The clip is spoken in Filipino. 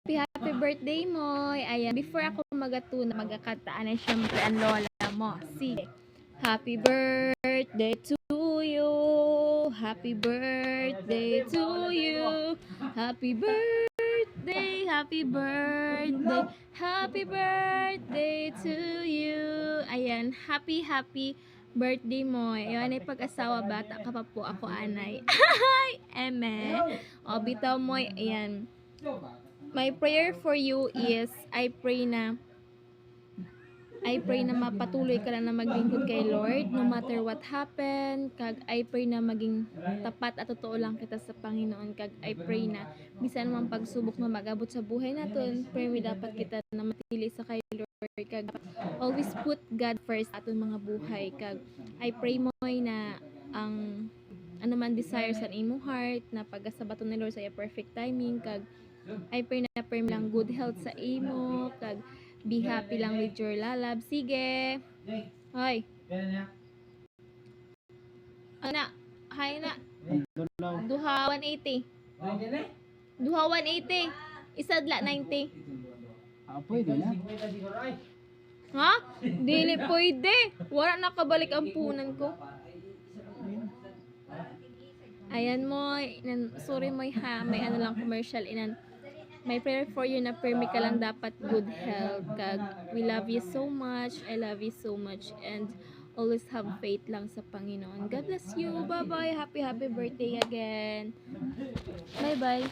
Happy birthday mo. Ayan, before ako magatuna, magkakantaan ay syempre ang lola mo. Sige. Happy birthday to you. Happy birthday to you. Happy birthday, happy birthday. Happy birthday to you. Ayan, happy birthday mo. Ayan ay pag-asawa, bata ka pa po ako, anay. Ay, eme. O, bitaw mo, ayan. My prayer for you is I pray na mapatuloy ka lang na maglingkod kay Lord no matter what happen. Kag I pray na maging tapat at totoo lang kita sa Panginoon. Kag I pray na bisan man pagsubok na mag-abot sa buhay naton, pray mi dapat kita na matili sa kay Lord. Kag always put God first aton mga buhay. Kag I pray mo na ang ano man desire sa imong heart na pagasabaton ni Lord sa iya perfect timing. Kag I pray na firm lang good health sa imo, kag be happy lang with your lalab. Sige. Hoy. Ana, hay na. Duha 180. Duha 180. Isadla 90. Pwede na. Ha? Dili pwede. Wala nakabalik ang punan ko. Ayan mo, sorry mo ha, may ano lang commercial inan. My prayer for you na permi ka lang dapat good health. Kag we love you so much. I love you so much. And always have faith lang sa Panginoon. God bless you. Bye-bye. Happy birthday again. Bye-bye.